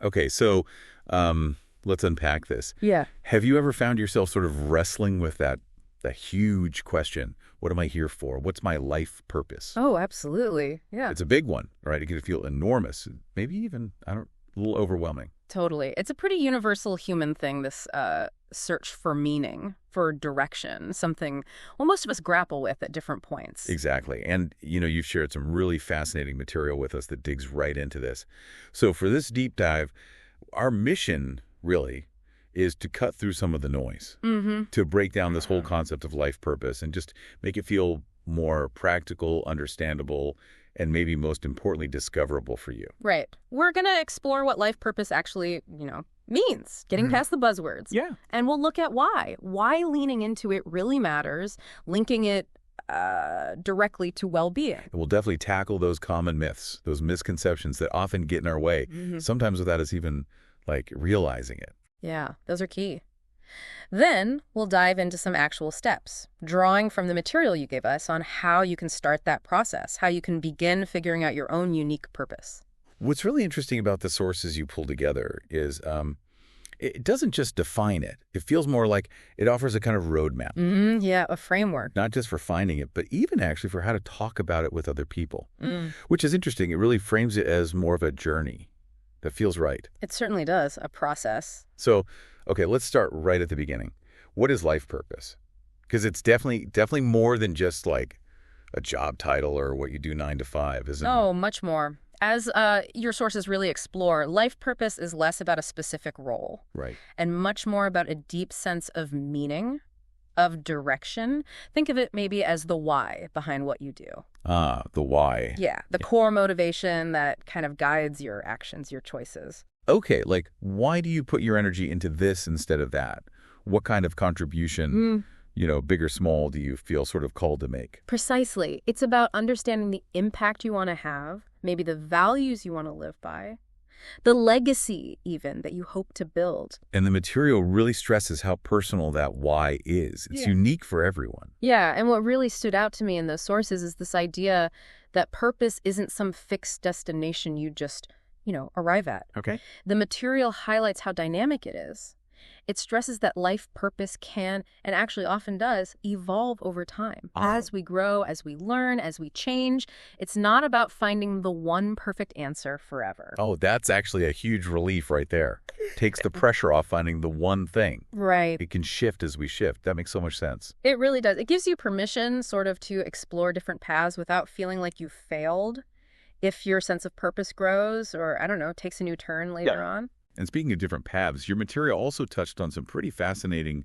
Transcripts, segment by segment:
Okay, so let's unpack this. Yeah. Have you ever found yourself sort of wrestling with that huge question? What am I here for? What's my life purpose? Oh, absolutely. Yeah. It's a big one, right? It can feel enormous, maybe even, a little overwhelming. Totally. It's a pretty universal human thing, this search for meaning, for direction, something, well, most of us grapple with at different points. Exactly. And, you've shared some really fascinating material with us that digs right into this. So for this deep dive, our mission, really, is to cut through some of the noise, to break down this whole concept of life purpose and just make it feel more practical, understandable, and maybe most importantly, discoverable for you. Right. We're going to explore what life purpose actually, means, getting past the buzzwords. Yeah. And we'll look at why leaning into it really matters, linking it directly to well-being. We'll definitely tackle those common myths, those misconceptions that often get in our way, sometimes without us even, realizing it. Yeah, those are key. Then we'll dive into some actual steps, drawing from the material you gave us on how you can start that process, how you can begin figuring out your own unique purpose. What's really interesting about the sources you pull together is it doesn't just define it. It feels more like it offers a kind of roadmap. Yeah, a framework. Not just for finding it, but even actually for how to talk about it with other people, which is interesting. It really frames it as more of a journey that feels right. It certainly does, a process. So, okay, let's start right at the beginning. What is life purpose? Because it's definitely more than just like a job title or what you do 9 to 5, isn't it? Oh, much more. As your sources really explore, life purpose is less about a specific role. Right. And much more about a deep sense of meaning, of direction. Think of it maybe as the why behind what you do. Ah, the why. Yeah, the core motivation that kind of guides your actions, your choices. Okay, why do you put your energy into this instead of that? What kind of contribution, big or small, do you feel sort of called to make? Precisely. It's about understanding the impact you want to have, maybe the values you want to live by, the legacy even that you hope to build. And the material really stresses how personal that why is. It's unique for everyone. Yeah, and what really stood out to me in those sources is this idea that purpose isn't some fixed destination you just, arrive at. Okay. The material highlights how dynamic it is. It stresses that life purpose can, and actually often does, evolve over time. As we grow, as we learn, as we change, it's not about finding the one perfect answer forever. Oh, that's actually a huge relief right there. Takes the pressure off finding the one thing. Right. It can shift as we shift. That makes so much sense. It really does. It gives you permission sort of to explore different paths without feeling like you failed if your sense of purpose grows or, takes a new turn later on. And speaking of different paths, your material also touched on some pretty fascinating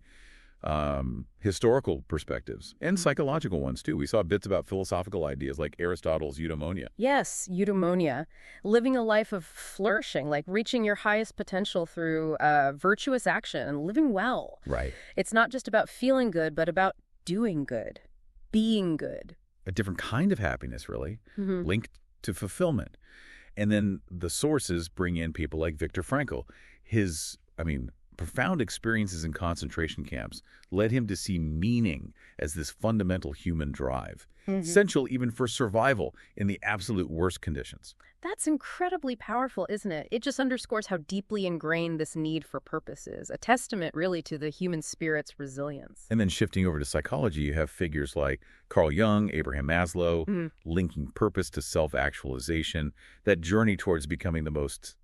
historical perspectives and psychological ones, too. We saw bits about philosophical ideas like Aristotle's eudaimonia. Yes, eudaimonia. Living a life of flourishing, like reaching your highest potential through virtuous action and living well. Right. It's not just about feeling good, but about doing good, being good. A different kind of happiness, really, linked to fulfillment. And then the sources bring in people like Viktor Frankl. His, profound experiences in concentration camps led him to see meaning as this fundamental human drive, essential even for survival in the absolute worst conditions. That's incredibly powerful, isn't it? It just underscores how deeply ingrained this need for purpose is, a testament really to the human spirit's resilience. And then shifting over to psychology, you have figures like Carl Jung, Abraham Maslow, linking purpose to self-actualization, that journey towards becoming the most,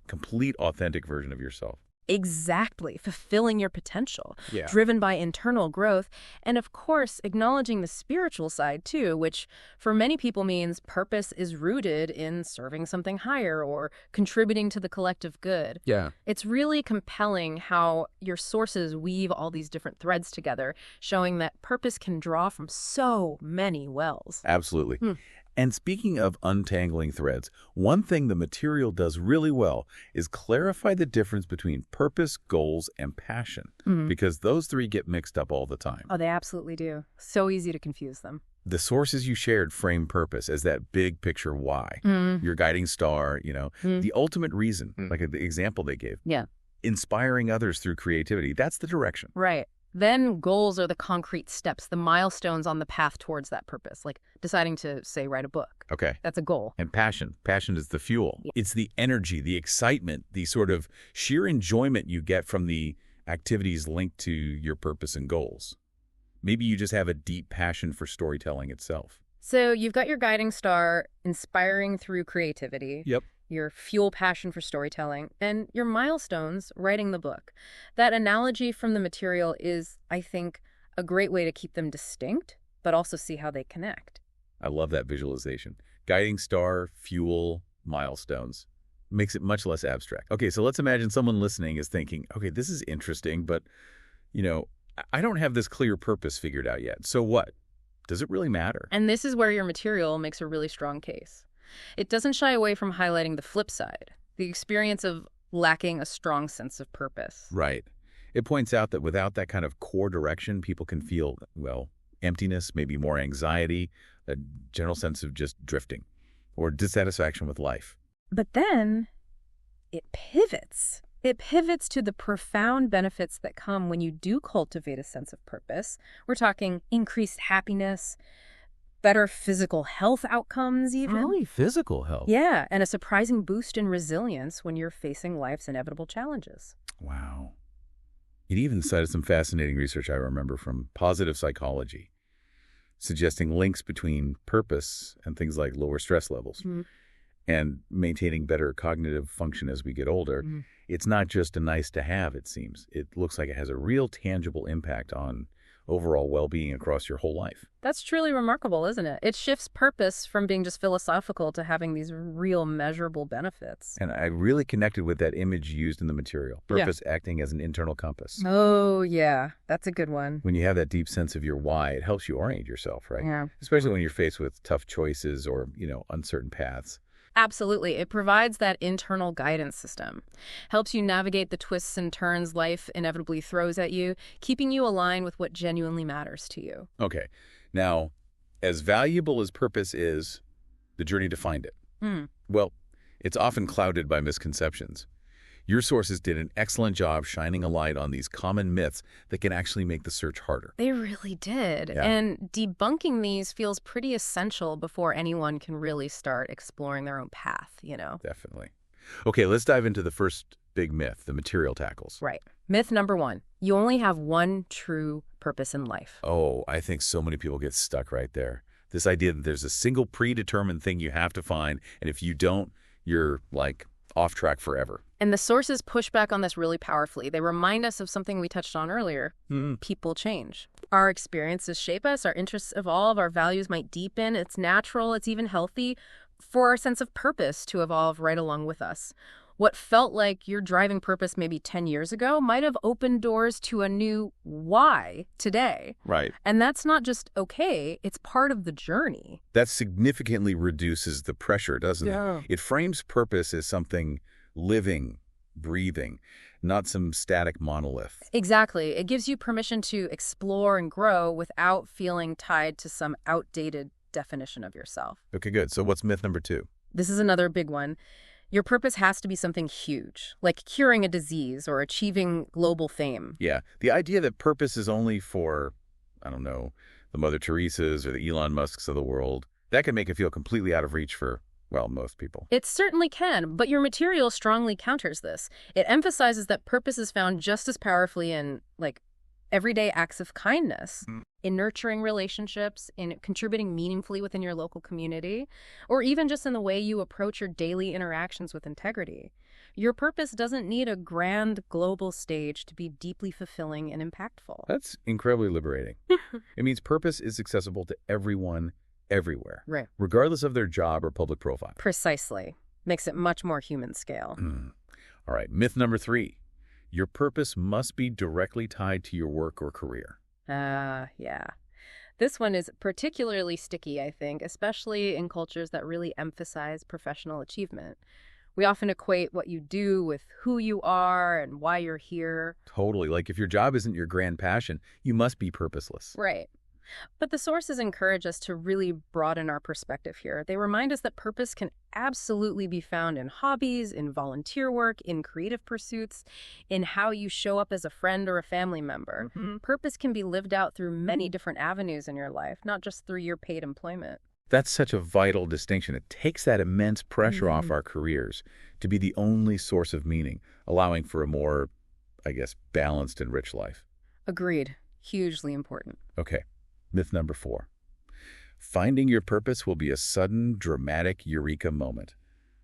complete, authentic version of yourself. Exactly. Fulfilling your potential, Yeah. driven by internal growth, and of course, acknowledging the spiritual side too, which for many people means purpose is rooted in serving something higher or contributing to the collective good. Yeah. It's really compelling how your sources weave all these different threads together, showing that purpose can draw from so many wells. Absolutely. And speaking of untangling threads, one thing the material does really well is clarify the difference between purpose, goals, and passion, because those three get mixed up all the time. Oh, they absolutely do. So easy to confuse them. The sources you shared frame purpose as that big picture why, your guiding star, the ultimate reason, like the example they gave. Yeah. Inspiring others through creativity. That's the direction. Right. Then goals are the concrete steps, the milestones on the path towards that purpose, like deciding to, say, write a book. Okay. That's a goal. And passion. Passion is the fuel. Yeah. It's the energy, the excitement, the sort of sheer enjoyment you get from the activities linked to your purpose and goals. Maybe you just have a deep passion for storytelling itself. So you've got your guiding star, inspiring through creativity. Yep. Your fuel passion for storytelling, and your milestones, writing the book. That analogy from the material is, I think, a great way to keep them distinct, but also see how they connect. I love that visualization. Guiding star, fuel, milestones. Makes it much less abstract. Okay, so let's imagine someone listening is thinking, okay, this is interesting, but, I don't have this clear purpose figured out yet. So what? Does it really matter? And this is where your material makes a really strong case. It doesn't shy away from highlighting the flip side, the experience of lacking a strong sense of purpose. Right. It points out that without that kind of core direction, people can feel, emptiness, maybe more anxiety, a general sense of just drifting, or dissatisfaction with life. But then it pivots. It pivots to the profound benefits that come when you do cultivate a sense of purpose. We're talking increased happiness, better physical health outcomes even. Really? Physical health? Yeah, and a surprising boost in resilience when you're facing life's inevitable challenges. Wow. It even cited some fascinating research I remember from positive psychology, suggesting links between purpose and things like lower stress levels and maintaining better cognitive function as we get older. It's not just a nice to have, it seems. It looks like it has a real tangible impact on overall well-being across your whole life. That's truly remarkable, isn't it? It shifts purpose from being just philosophical to having these real measurable benefits. And I really connected with that image used in the material, purpose acting as an internal compass. Oh, yeah. That's a good one. When you have that deep sense of your why, it helps you orient yourself, right? Yeah. Especially when you're faced with tough choices or, uncertain paths. Absolutely. It provides that internal guidance system, helps you navigate the twists and turns life inevitably throws at you, keeping you aligned with what genuinely matters to you. Okay. Now, as valuable as purpose is, the journey to find it, well, it's often clouded by misconceptions. Your sources did an excellent job shining a light on these common myths that can actually make the search harder. They really did. Yeah. And debunking these feels pretty essential before anyone can really start exploring their own path, Definitely. Okay, let's dive into the first big myth, the material tackles. Right. Myth number 1, you only have one true purpose in life. Oh, I think so many people get stuck right there. This idea that there's a single predetermined thing you have to find, and if you don't, you're off track forever. And the sources push back on this really powerfully. They remind us of something we touched on earlier. People change. Our experiences shape us, our interests evolve, our values might deepen. It's natural, it's even healthy for our sense of purpose to evolve right along with us. What felt like your driving purpose maybe 10 years ago might have opened doors to a new why today. Right. And that's not just okay, it's part of the journey. That significantly reduces the pressure, doesn't Yeah. it? It frames purpose as something living, breathing, not some static monolith. Exactly. It gives you permission to explore and grow without feeling tied to some outdated definition of yourself. Okay, good. So what's myth number 2? This is another big one. Your purpose has to be something huge, like curing a disease or achieving global fame. Yeah, the idea that purpose is only for, the Mother Teresas or the Elon Musks of the world, that can make it feel completely out of reach for, most people. It certainly can, but your material strongly counters this. It emphasizes that purpose is found just as powerfully in, everyday acts of kindness, in nurturing relationships, in contributing meaningfully within your local community, or even just in the way you approach your daily interactions with integrity. Your purpose doesn't need a grand global stage to be deeply fulfilling and impactful. That's incredibly liberating. It means purpose is accessible to everyone, everywhere, Right. regardless of their job or public profile. Precisely. Makes it much more human scale. All right, myth number 3. Your purpose must be directly tied to your work or career. Yeah. This one is particularly sticky, I think, especially in cultures that really emphasize professional achievement. We often equate what you do with who you are and why you're here. Totally. If your job isn't your grand passion, you must be purposeless. Right. But the sources encourage us to really broaden our perspective here. They remind us that purpose can absolutely be found in hobbies, in volunteer work, in creative pursuits, in how you show up as a friend or a family member. Purpose can be lived out through many different avenues in your life, not just through your paid employment. That's such a vital distinction. It takes that immense pressure off our careers to be the only source of meaning, allowing for a more, I guess, balanced and rich life. Agreed. Hugely important. Okay, myth number 4. Finding your purpose will be a sudden, dramatic eureka moment,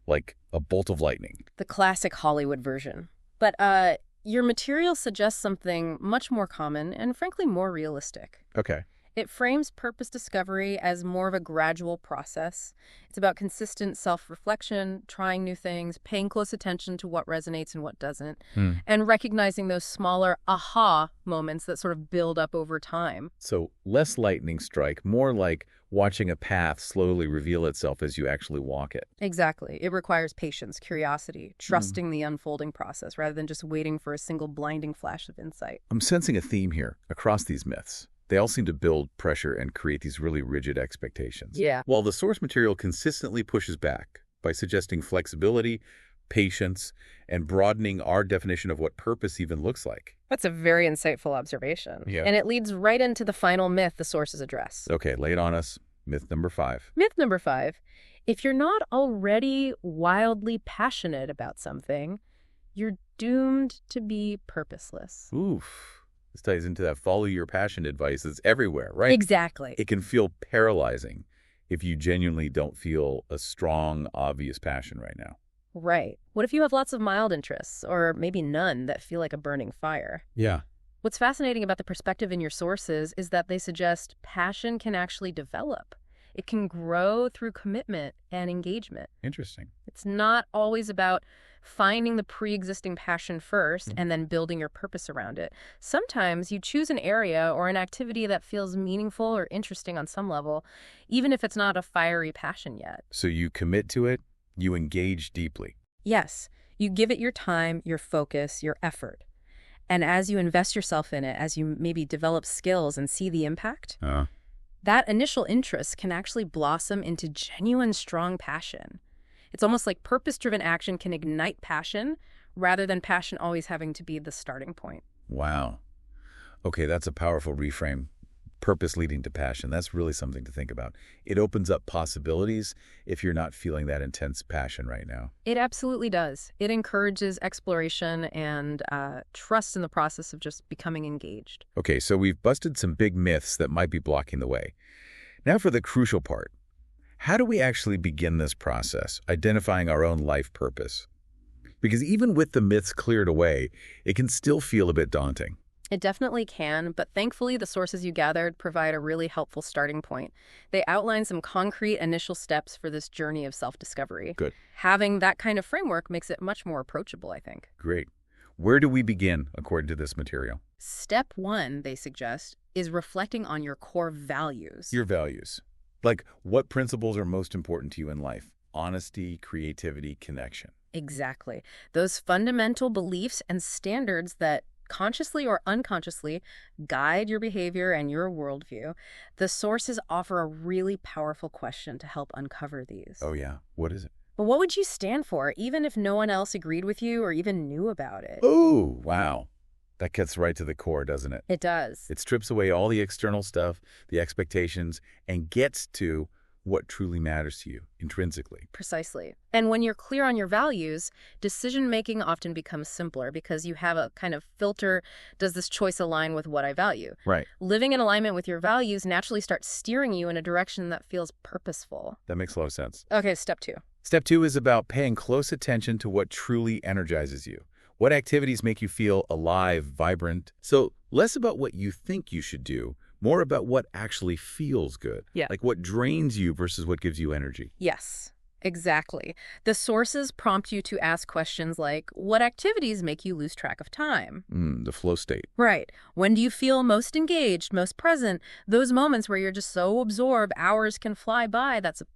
like a bolt of lightning. The classic Hollywood version. But your material suggests something much more common and frankly more realistic. Okay. It frames purpose discovery as more of a gradual process. It's about consistent self-reflection, trying new things, paying close attention to what resonates and what doesn't, and recognizing those smaller aha moments that sort of build up over time. So less lightning strike, more like watching a path slowly reveal itself as you actually walk it. Exactly. It requires patience, curiosity, trusting the unfolding process rather than just waiting for a single blinding flash of insight. I'm sensing a theme here across these myths. They all seem to build pressure and create these really rigid expectations. Yeah. While the source material consistently pushes back by suggesting flexibility, patience, and broadening our definition of what purpose even looks like. That's a very insightful observation. Yeah. And it leads right into the final myth the sources address. Okay, lay it on us. Myth number 5. Myth number 5. If you're not already wildly passionate about something, you're doomed to be purposeless. Oof. This ties into that follow your passion advice that's everywhere, right? Exactly. It can feel paralyzing if you genuinely don't feel a strong, obvious passion right now. Right. What if you have lots of mild interests, or maybe none, that feel like a burning fire? Yeah. What's fascinating about the perspective in your sources is that they suggest passion can actually develop. It can grow through commitment and engagement. Interesting. It's not always about finding the pre-existing passion first and then building your purpose around it. Sometimes you choose an area or an activity that feels meaningful or interesting on some level, even if it's not a fiery passion yet. So you commit to it, you engage deeply. Yes, you give it your time, your focus, your effort. And as you invest yourself in it, as you maybe develop skills and see the impact, that initial interest can actually blossom into genuine, strong passion. It's almost like purpose-driven action can ignite passion rather than passion always having to be the starting point. Wow. Okay, that's a powerful reframe. Purpose leading to passion. That's really something to think about. It opens up possibilities if you're not feeling that intense passion right now. It absolutely does. It encourages exploration and trust in the process of just becoming engaged. Okay, so we've busted some big myths that might be blocking the way. Now for the crucial part. How do we actually begin this process, identifying our own life purpose? Because even with the myths cleared away, it can still feel a bit daunting. It definitely can, but thankfully the sources you gathered provide a really helpful starting point. They outline some concrete initial steps for this journey of self-discovery. Good. Having that kind of framework makes it much more approachable, I think. Great. Where do we begin, according to this material? Step 1, they suggest, is reflecting on your core values. Your values. Like, what principles are most important to you in life? Honesty, creativity, connection. Exactly. Those fundamental beliefs and standards that consciously or unconsciously guide your behavior and your worldview. The sources offer a really powerful question to help uncover these. Oh, yeah. What is it? But what would you stand for, even if no one else agreed with you or even knew about it? Oh, wow. That gets right to the core, doesn't it? It does. It strips away all the external stuff, the expectations, and gets to what truly matters to you intrinsically. Precisely. And when you're clear on your values, decision-making often becomes simpler because you have a kind of filter, does this choice align with what I value? Right. Living in alignment with your values naturally starts steering you in a direction that feels purposeful. That makes a lot of sense. Okay, step 2. Step 2 is about paying close attention to what truly energizes you. What activities make you feel alive, vibrant? So less about what you think you should do, more about what actually feels good. Yeah. Like what drains you versus what gives you energy. Yes, exactly. The sources prompt you to ask questions like, what activities make you lose track of time? The flow state. Right. When do you feel most engaged, most present? Those moments where you're just so absorbed, hours can fly by. That's a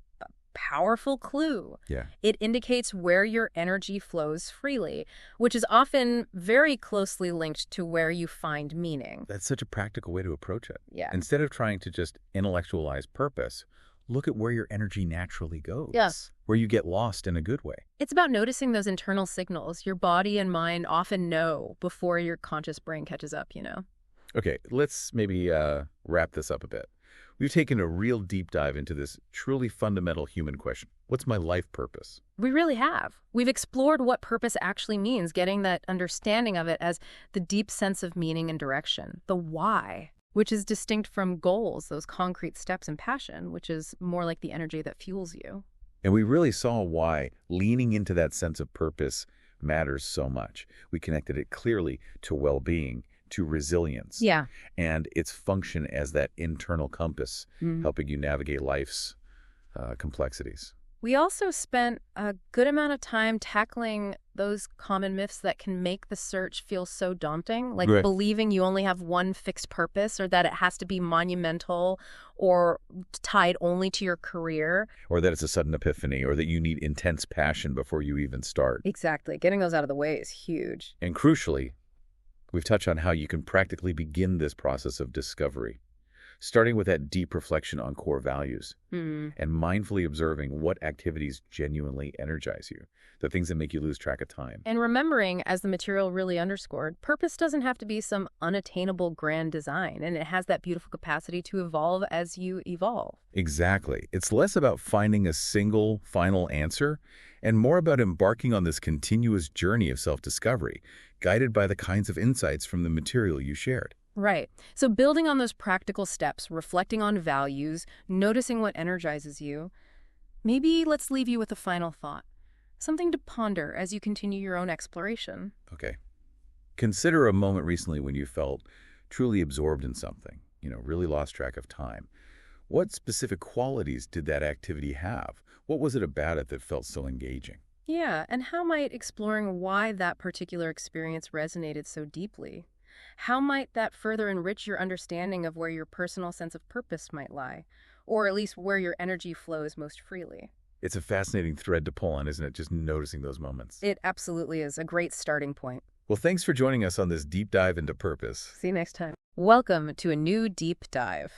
powerful clue. Yeah. It indicates where your energy flows freely, which is often very closely linked to where you find meaning. That's such a practical way to approach it. Yeah. Instead of trying to just intellectualize purpose, look at where your energy naturally goes. Yes. Where you get lost in a good way. It's about noticing those internal signals your body and mind often know before your conscious brain catches up, you know? Okay, let's maybe wrap this up a bit. we've taken a real deep dive into this truly fundamental human question. What's my life purpose? We really have. We've explored what purpose actually means, getting that understanding of it as the deep sense of meaning and direction, the why, which is distinct from goals, those concrete steps, and passion, which is more like the energy that fuels you. And we really saw why leaning into that sense of purpose matters so much. We connected it clearly to well-being, to resilience, Yeah. and its function as that internal compass, helping you navigate life's complexities. We also spent a good amount of time tackling those common myths that can make the search feel so daunting, like Right. believing you only have one fixed purpose or that it has to be monumental or tied only to your career. Or that it's a sudden epiphany, or that you need intense passion before you even start. Exactly. Getting those out of the way is huge. And crucially, we've touched on how you can practically begin this process of discovery, starting with that deep reflection on core values and mindfully observing what activities genuinely energize you, the things that make you lose track of time. And remembering, as the material really underscored, purpose doesn't have to be some unattainable grand design, and it has that beautiful capacity to evolve as you evolve. Exactly. It's less about finding a single final answer and more about embarking on this continuous journey of self-discovery, guided by the kinds of insights from the material you shared. Right. So building on those practical steps, reflecting on values, noticing what energizes you, maybe let's leave you with a final thought, something to ponder as you continue your own exploration. Okay. Consider a moment recently when you felt truly absorbed in something, really lost track of time. What specific qualities did that activity have? What was it about it that felt so engaging? Yeah, and how might exploring why that particular experience resonated so deeply? How might that further enrich your understanding of where your personal sense of purpose might lie, or at least where your energy flows most freely? It's a fascinating thread to pull on, isn't it? Just noticing those moments. It absolutely is a great starting point. Well, thanks for joining us on this deep dive into purpose. See you next time. Welcome to a new deep dive.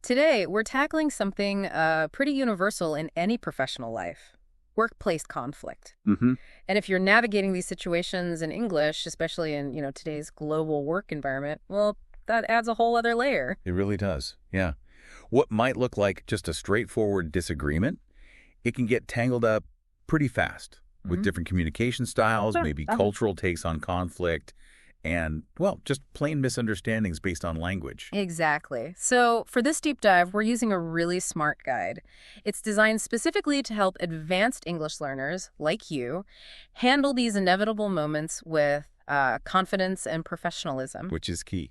Today, we're tackling something pretty universal in any professional life: workplace conflict. Mm-hmm. And if you're navigating these situations in English, especially in, today's global work environment, well, that adds a whole other layer. It really does, yeah. What might look like just a straightforward disagreement, it can get tangled up pretty fast with different communication styles, maybe cultural takes on conflict, and, well, just plain misunderstandings based on language. Exactly. So for this deep dive, we're using a really smart guide. It's designed specifically to help advanced English learners, like you, handle these inevitable moments with confidence and professionalism. Which is key.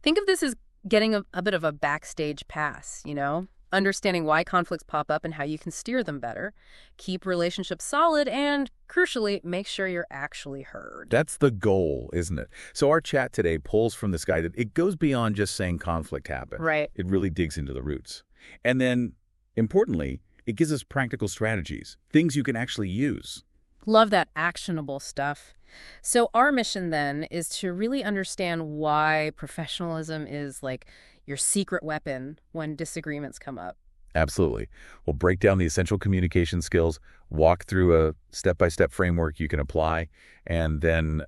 Think of this as getting a bit of a backstage pass, understanding why conflicts pop up and how you can steer them better, keep relationships solid, and, crucially, make sure you're actually heard. That's the goal, isn't it? So our chat today pulls from this guide that it goes beyond just saying conflict happened. Right. It really digs into the roots. And then, importantly, it gives us practical strategies, things you can actually use. Love that actionable stuff. So our mission then is to really understand why professionalism is like your secret weapon when disagreements come up. Absolutely. We'll break down the essential communication skills, walk through a step-by-step framework you can apply, and then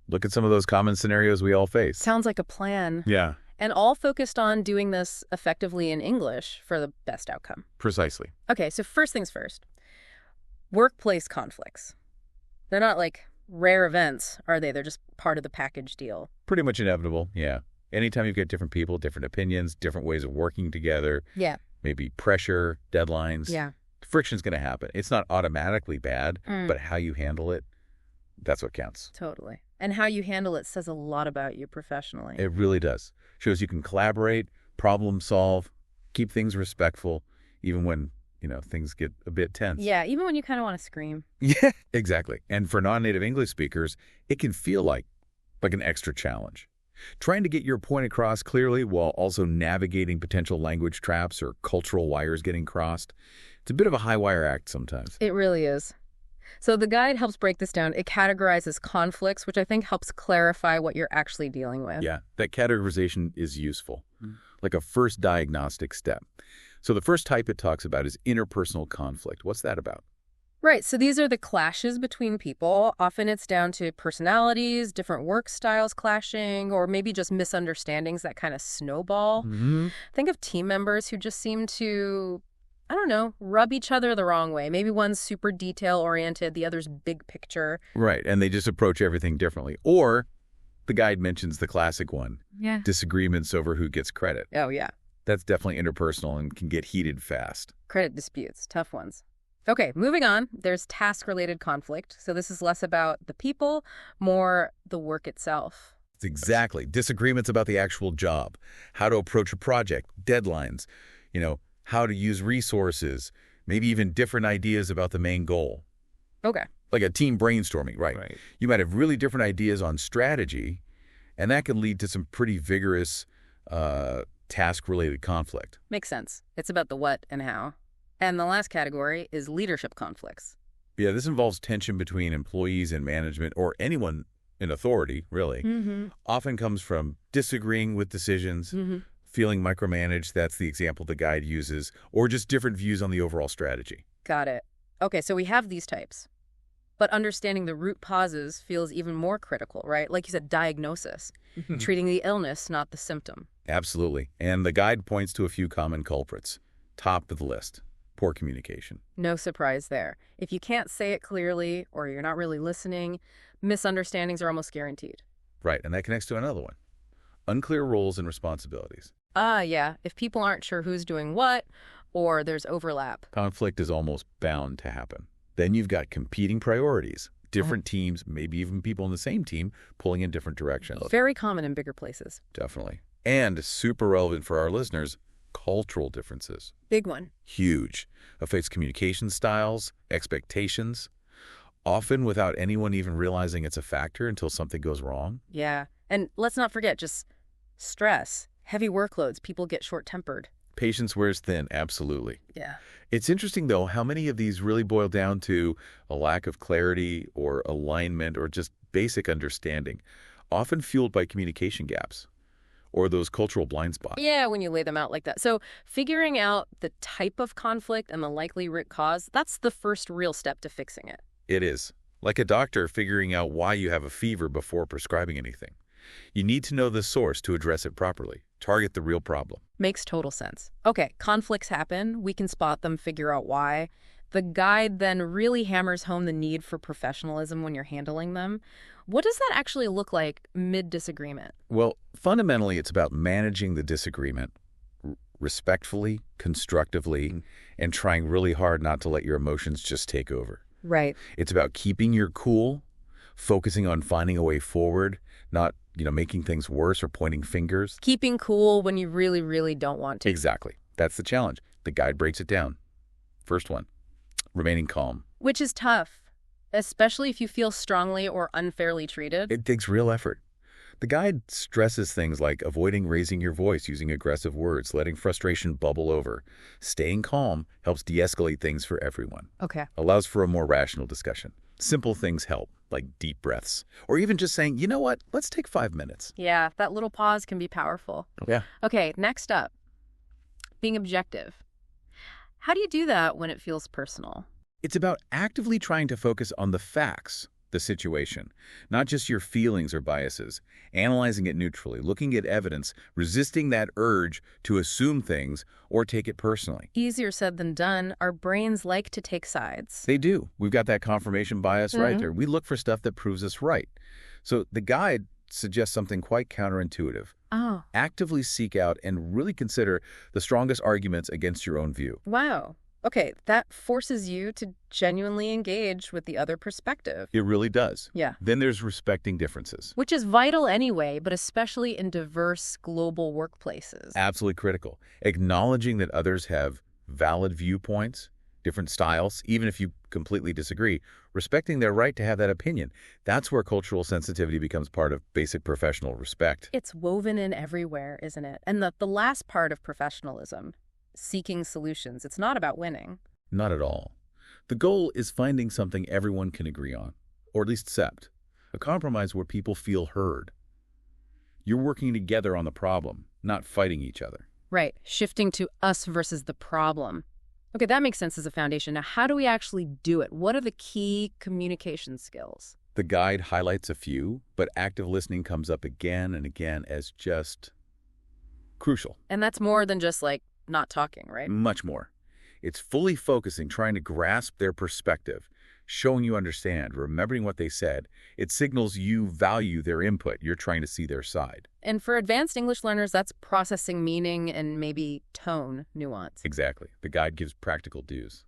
look at some of those common scenarios we all face. Sounds like a plan. Yeah. And all focused on doing this effectively in English for the best outcome. Precisely. Okay, so first things first. Workplace conflicts. They're not like rare events, are they? They're just part of the package deal. Pretty much inevitable, yeah. Anytime you've got different people, different opinions, different ways of working together, Yeah. maybe pressure, deadlines, Yeah. friction's going to happen. It's not automatically bad, but how you handle it, that's what counts. Totally. And how you handle it says a lot about you professionally. It really does. Shows you can collaborate, problem solve, keep things respectful, even when, things get a bit tense. Yeah, even when you kind of want to scream. Yeah, exactly. And for non-native English speakers, it can feel like an extra challenge. Trying to get your point across clearly while also navigating potential language traps or cultural wires getting crossed, it's a bit of a high wire act sometimes. It really is. So the guide helps break this down. It categorizes conflicts, which I think helps clarify what you're actually dealing with. Yeah, that categorization is useful, like a first diagnostic step. So the first type it talks about is interpersonal conflict. What's that about? Right, so these are the clashes between people. Often it's down to personalities, different work styles clashing, or maybe just misunderstandings that kind of snowball. Hmm. Think of team members who just seem to, I don't know, rub each other the wrong way. Maybe one's super detail-oriented, the other's big picture. Right, and they just approach everything differently. Or the guide mentions the classic one, Yeah. disagreements over who gets credit. Oh, yeah. That's definitely interpersonal and can get heated fast. Credit disputes, tough ones. Okay, moving on. There's task-related conflict. So this is less about the people, more the work itself. Exactly. Disagreements about the actual job, how to approach a project, deadlines, how to use resources, maybe even different ideas about the main goal. Okay. Like a team brainstorming, right? Right. You might have really different ideas on strategy, and that can lead to some pretty vigorous task-related conflict. Makes sense. It's about the what and how. And the last category is leadership conflicts. Yeah, this involves tension between employees and management, or anyone in authority, really. Mm-hmm. Often comes from disagreeing with decisions, Mm-hmm. feeling micromanaged, that's the example the guide uses, or just different views on the overall strategy. Got it. Okay, so we have these types. But understanding the root causes feels even more critical, right? Like you said, diagnosis. Treating the illness, not the symptom. Absolutely. And the guide points to a few common culprits. Top of the list, poor communication. No surprise there. If you can't say it clearly or you're not really listening, misunderstandings are almost guaranteed. Right, and that connects to another one. Unclear roles and responsibilities. Yeah. If people aren't sure who's doing what, or there's overlap. Conflict is almost bound to happen. Then you've got competing priorities. Different teams, maybe even people in the same team, pulling in different directions. Very common in bigger places. Definitely. And super relevant for our listeners, cultural differences. Big one. Huge. Affects communication styles, expectations, often without anyone even realizing it's a factor until something goes wrong. Yeah. And let's not forget just stress, heavy workloads, people get short-tempered. Patience wears thin, absolutely. Yeah. It's interesting, though, how many of these really boil down to a lack of clarity or alignment or just basic understanding, often fueled by communication gaps or those cultural blind spots. Yeah, when you lay them out like that. So figuring out the type of conflict and the likely root cause, that's the first real step to fixing it. It is. Like a doctor figuring out why you have a fever before prescribing anything. You need to know the source to address it properly. Target the real problem. Makes total sense. Okay, conflicts happen. We can spot them, figure out why. The guide then really hammers home the need for professionalism when you're handling them. What does that actually look like mid-disagreement? Well, fundamentally, it's about managing the disagreement respectfully, constructively, and trying really hard not to let your emotions just take over. Right. It's about keeping your cool, focusing on finding a way forward, not, making things worse or pointing fingers. Keeping cool when you really, really don't want to. Exactly. That's the challenge. The guide breaks it down. First one, remaining calm. Which is tough, especially if you feel strongly or unfairly treated. It takes real effort. The guide stresses things like avoiding raising your voice using aggressive words, letting frustration bubble over. Staying calm helps de-escalate things for everyone. Okay. Allows for a more rational discussion. Simple things help, like deep breaths. Or even just saying, you know what, let's take 5 minutes. Yeah, that little pause can be powerful. Yeah. Okay, next up, being objective. How do you do that when it feels personal? It's about actively trying to focus on the facts, the situation, not just your feelings or biases, analyzing it neutrally, looking at evidence, resisting that urge to assume things or take it personally. Easier said than done. Our brains like to take sides. They do. We've got that confirmation bias right there. We look for stuff that proves us right. So the guide suggests something quite counterintuitive. Oh. Actively seek out and really consider the strongest arguments against your own view. Wow. Okay, that forces you to genuinely engage with the other perspective. It really does. Yeah. Then there's respecting differences. Which is vital anyway, but especially in diverse global workplaces. Absolutely critical. Acknowledging that others have valid viewpoints, different styles, even if you completely disagree, respecting their right to have that opinion. That's where cultural sensitivity becomes part of basic professional respect. It's woven in everywhere, isn't it? And the last part of professionalism, seeking solutions. It's not about winning. Not at all. The goal is finding something everyone can agree on, or at least accept. A compromise where people feel heard. You're working together on the problem, not fighting each other. Right. Shifting to us versus the problem. Okay, that makes sense as a foundation. Now, how do we actually do it? What are the key communication skills? The guide highlights a few, but active listening comes up again and again as just crucial. And that's more than just like not talking, right? Much more. It's fully focusing, trying to grasp their perspective, showing you understand, remembering what they said. It signals you value their input. You're trying to see their side. And for advanced English learners, that's processing meaning and maybe tone nuance. Exactly. The guide gives practical dues,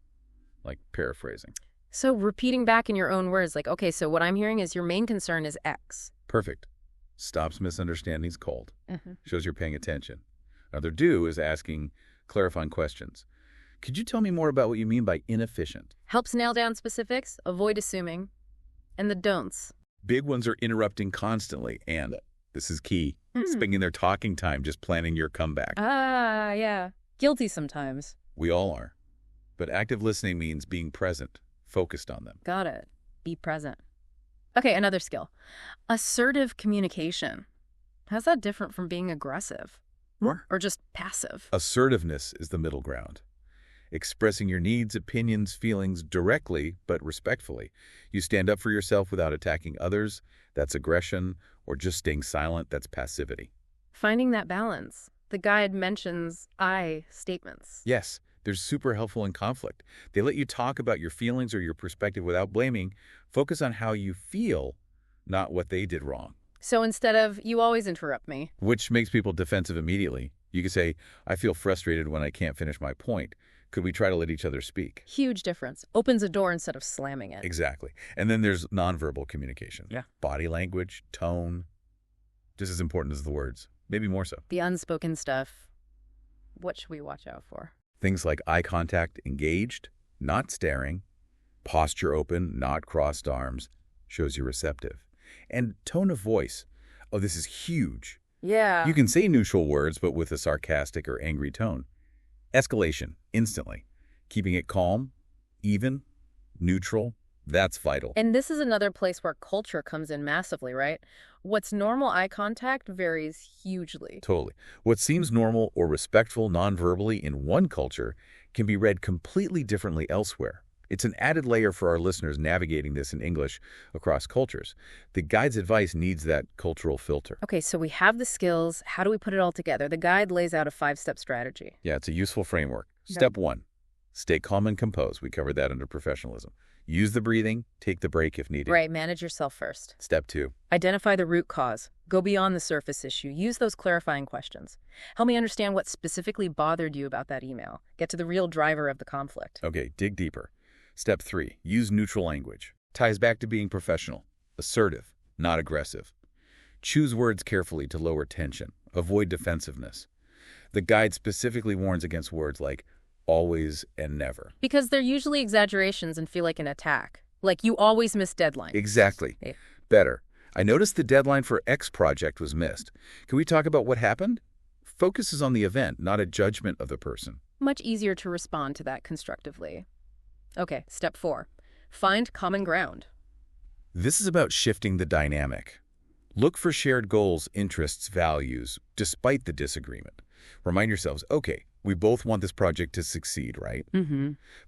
like paraphrasing. So repeating back in your own words, like, okay, so what I'm hearing is your main concern is X. Perfect. Stops misunderstandings cold. Shows you're paying attention. Another do is asking clarifying questions. Could you tell me more about what you mean by inefficient? Helps nail down specifics, avoid assuming. And the don'ts. Big ones are interrupting constantly, and this is key, spending their talking time just planning your comeback. Ah, yeah. Guilty sometimes. We all are. But active listening means being present, focused on them. Got it. Be present. Okay, another skill. Assertive communication. How's that different from being aggressive? Or just passive? Assertiveness is the middle ground. Expressing your needs, opinions, feelings directly but respectfully. You stand up for yourself without attacking others. That's aggression. Or just staying silent. That's passivity. Finding that balance. The guide mentions I statements. Yes, they're super helpful in conflict. They let you talk about your feelings or your perspective without blaming. Focus on how you feel, not what they did wrong. So instead of, you always interrupt me. Which makes people defensive immediately. You could say, I feel frustrated when I can't finish my point. Could we try to let each other speak? Huge difference. Opens a door instead of slamming it. Exactly. And then there's nonverbal communication. Yeah. Body language, tone, just as important as the words. Maybe more so. The unspoken stuff. What should we watch out for? Things like eye contact, engaged, not staring, posture open, not crossed arms, shows you're receptive. And tone of voice. Oh, this is huge. Yeah. You can say neutral words, but with a sarcastic or angry tone. Escalation, instantly. Keeping it calm, even, neutral, that's vital. And this is another place where culture comes in massively, right? What's normal eye contact varies hugely. Totally. What seems normal or respectful non-verbally in one culture can be read completely differently elsewhere. It's an added layer for our listeners navigating this in English across cultures. The guide's advice needs that cultural filter. Okay, so we have the skills. How do we put it all together? The guide lays out a 5-step strategy. Yeah, it's a useful framework. Step 1, stay calm and composed. We covered that under professionalism. Use the breathing, take the break if needed. Right, manage yourself first. Step 2, identify the root cause. Go beyond the surface issue. Use those clarifying questions. Help me understand what specifically bothered you about that email. Get to the real driver of the conflict. okay, dig deeper. Step 3, use neutral language. Ties back to being professional, assertive, not aggressive. Choose words carefully to lower tension. Avoid defensiveness. The guide specifically warns against words like always and never. Because they're usually exaggerations and feel like an attack. Like you always miss deadlines. Exactly. Yeah. Better. I noticed the deadline for X project was missed. Can we talk about what happened? Focuses on the event, not a judgment of the person. Much easier to respond to that constructively. Okay, step 4. Find common ground. This is about shifting the dynamic. Look for shared goals, interests, values, despite the disagreement. Remind yourselves, okay, we both want this project to succeed, right?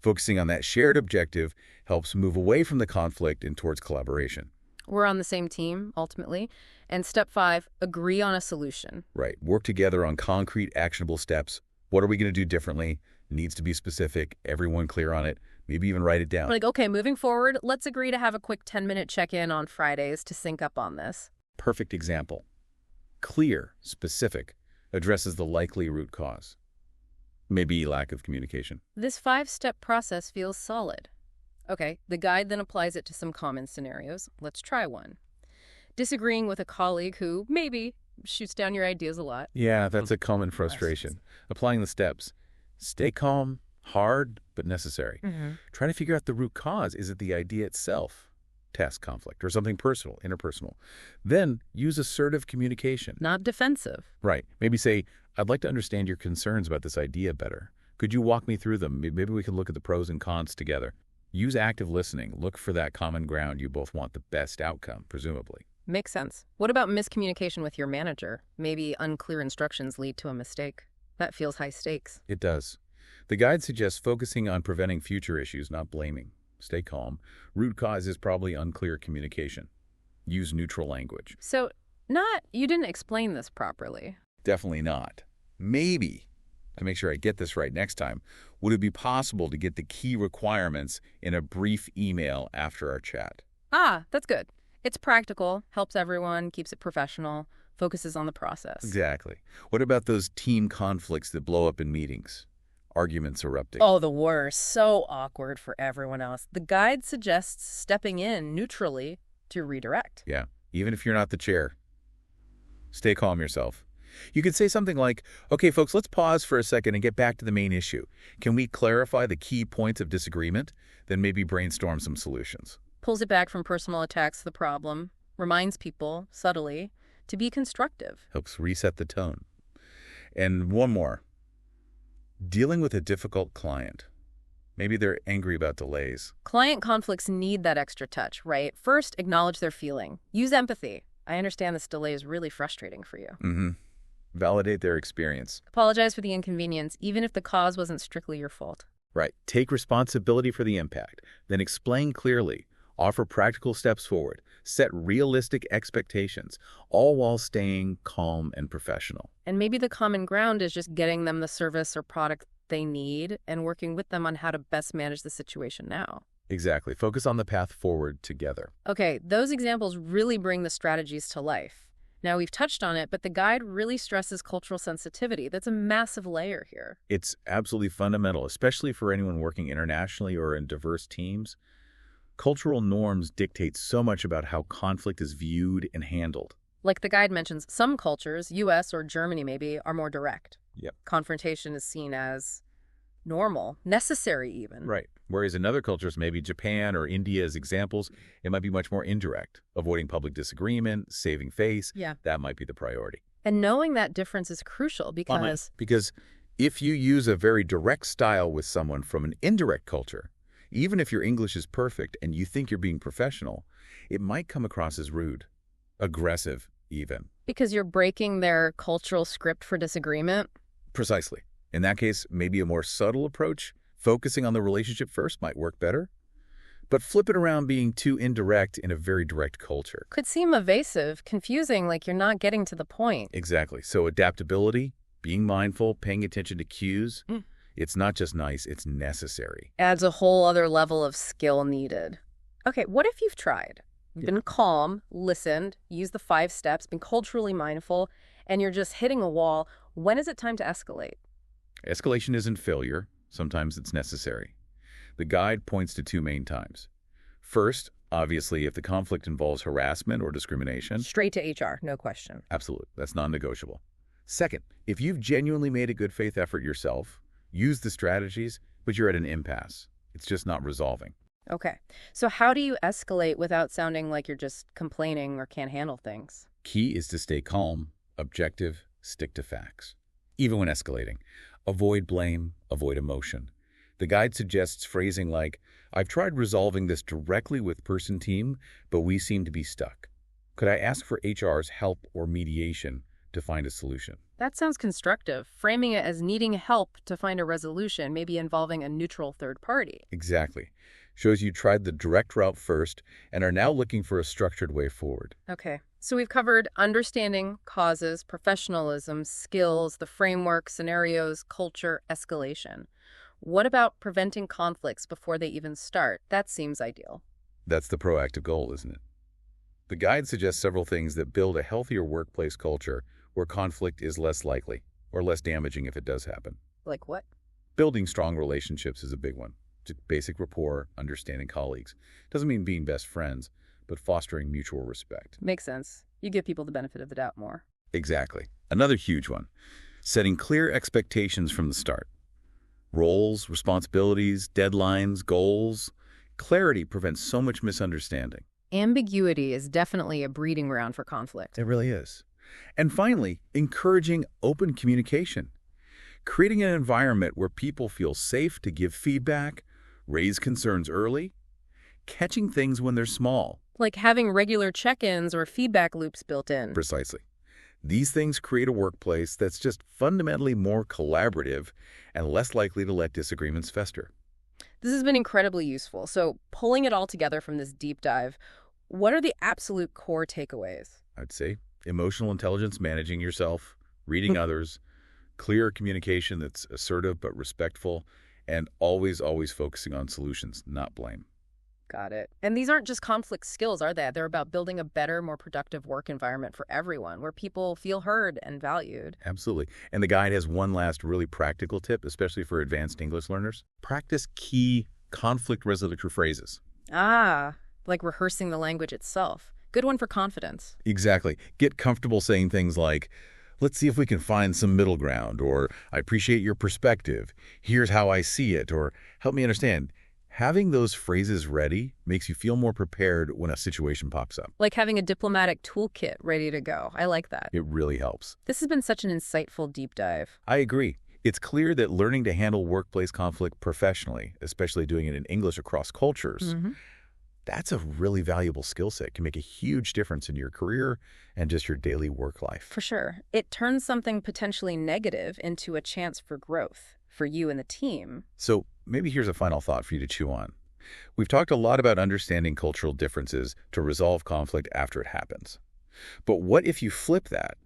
Focusing on that shared objective helps move away from the conflict and towards collaboration. We're on the same team, ultimately. And step 5, agree on a solution. Right. Work together on concrete, actionable steps. What are we going to do differently? Needs to be specific. Everyone clear on it. Maybe even write it down. Like, okay, moving forward, let's agree to have a quick 10-minute check-in on Fridays to sync up on this. Perfect example. Clear, specific, addresses the likely root cause. Maybe lack of communication. This 5-step process feels solid. Okay, the guide then applies it to some common scenarios. Let's try one. Disagreeing with a colleague who maybe shoots down your ideas a lot. Yeah, that's a common frustration. Applying the steps. Stay calm, hard, but necessary. Try to figure out the root cause. Is it the idea itself? Task conflict, or something personal, interpersonal. Then use assertive communication. Not defensive. Right. Maybe say, I'd like to understand your concerns about this idea better. Could you walk me through them? Maybe we can look at the pros and cons together. Use active listening. Look for that common ground. You both want the best outcome, presumably. Makes sense. What about miscommunication with your manager? Maybe unclear instructions lead to a mistake. That feels high stakes. It does. The guide suggests focusing on preventing future issues, not blaming. Stay calm. Root cause is probably unclear communication. Use neutral language. So, you didn't explain this properly. Definitely not. Maybe, to make sure I get this right next time, would it be possible to get the key requirements in a brief email after our chat? That's good. It's practical, helps everyone, keeps it professional, focuses on the process. Exactly. What about those team conflicts that blow up in meetings? Arguments erupting. Oh, the worst. So awkward for everyone else. The guide suggests stepping in neutrally to redirect. Yeah, even if you're not the chair. Stay calm yourself. You could say something like, okay, folks, let's pause for a second and get back to the main issue. Can we clarify the key points of disagreement? Then maybe brainstorm some solutions. Pulls it back from personal attacks to the problem, reminds people, subtly, to be constructive. Helps reset the tone. And one more. Dealing with a difficult client. Maybe they're angry about delays. Client conflicts need that extra touch, right? First, acknowledge their feeling. Use empathy. I understand this delay is really frustrating for you. Mm-hmm. Validate their experience. Apologize for the inconvenience, even if the cause wasn't strictly your fault. Right. Take responsibility for the impact. Then explain clearly. Offer practical steps forward. Set realistic expectations, all while staying calm and professional. And maybe the common ground is just getting them the service or product they need and working with them on how to best manage the situation now. Exactly. Focus on the path forward together. Okay, those examples really bring the strategies to life. Now, we've touched on it, but the guide really stresses cultural sensitivity. That's a massive layer here. It's absolutely fundamental, especially for anyone working internationally or in diverse teams. Cultural norms dictate so much about how conflict is viewed and handled. Like the guide mentions, some cultures, US or Germany maybe, are more direct. Yep. Confrontation is seen as normal, necessary even. Right. Whereas in other cultures, maybe Japan or India as examples, it might be much more indirect. Avoiding public disagreement, saving face, that might be the priority. And knowing that difference is crucial because if you use a very direct style with someone from an indirect culture, even if your English is perfect and you think you're being professional, it might come across as rude, aggressive even. Because you're breaking their cultural script for disagreement? Precisely. In that case, maybe a more subtle approach, focusing on the relationship first, might work better. But flip it around being too indirect in a very direct culture. Could seem evasive, confusing, like you're not getting to the point. Exactly. So adaptability, being mindful, paying attention to cues, it's not just nice, it's necessary. Adds a whole other level of skill needed. Okay, what if you've tried? You've been calm, listened, used the 5 steps, been culturally mindful, and you're just hitting a wall. When is it time to escalate? Escalation isn't failure. Sometimes it's necessary. The guide points to 2 main times. First, obviously, if the conflict involves harassment or discrimination. Straight to HR, no question. Absolutely. That's non-negotiable. Second, if you've genuinely made a good faith effort yourself, use the strategies, but you're at an impasse. It's just not resolving. Okay. So how do you escalate without sounding like you're just complaining or can't handle things? Key is to stay calm, objective, stick to facts. Even when escalating, avoid blame, avoid emotion. The guide suggests phrasing like, I've tried resolving this directly with person team, but we seem to be stuck. Could I ask for HR's help or mediation to find a solution? That sounds constructive, framing it as needing help to find a resolution, maybe involving a neutral third party. Exactly. Shows you tried the direct route first and are now looking for a structured way forward. Okay. So we've covered understanding, causes, professionalism, skills, the framework, scenarios, culture, escalation. What about preventing conflicts before they even start? That seems ideal. That's the proactive goal, isn't it? The guide suggests several things that build a healthier workplace culture where conflict is less likely or less damaging if it does happen. Like what? Building strong relationships is a big one. Just basic rapport, understanding colleagues. Doesn't mean being best friends, but fostering mutual respect. Makes sense. You give people the benefit of the doubt more. Exactly. Another huge one. Setting clear expectations from the start. Roles, responsibilities, deadlines, goals. Clarity prevents so much misunderstanding. Ambiguity is definitely a breeding ground for conflict. It really is. And finally, encouraging open communication. Creating an environment where people feel safe to give feedback, raise concerns early, catching things when they're small. Like having regular check-ins or feedback loops built in. Precisely. These things create a workplace that's just fundamentally more collaborative and less likely to let disagreements fester. This has been incredibly useful. So pulling it all together from this deep dive, what are the absolute core takeaways? I'd say emotional intelligence, managing yourself, reading others, clear communication that's assertive but respectful, and always, always focusing on solutions, not blame. Got it. And these aren't just conflict skills, are they? They're about building a better, more productive work environment for everyone, where people feel heard and valued. Absolutely. And the guide has one last really practical tip, especially for advanced English learners. Practice key conflict resolution phrases. Ah, like rehearsing the language itself. Good one for confidence. Exactly. Get comfortable saying things like, let's see if we can find some middle ground, or I appreciate your perspective, here's how I see it, or help me understand. Having those phrases ready makes you feel more prepared when a situation pops up. Like having a diplomatic toolkit ready to go. I like that. It really helps. This has been such an insightful deep dive. I agree. It's clear that learning to handle workplace conflict professionally, especially doing it in English across cultures, that's a really valuable skill set. It can make a huge difference in your career and just your daily work life. For sure. It turns something potentially negative into a chance for growth for you and the team. So maybe here's a final thought for you to chew on. We've talked a lot about understanding cultural differences to resolve conflict after it happens. But what if you flip that?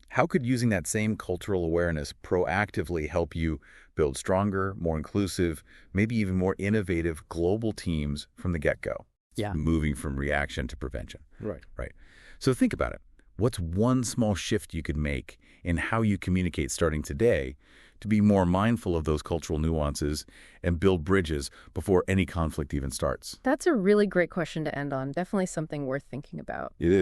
How could using that same cultural awareness proactively help you build stronger, more inclusive, maybe even more innovative global teams from the get-go? Yeah. Moving from reaction to prevention. Right. Right. So think about it. What's one small shift you could make in how you communicate starting today to be more mindful of those cultural nuances and build bridges before any conflict even starts? That's a really great question to end on. Definitely something worth thinking about. It is.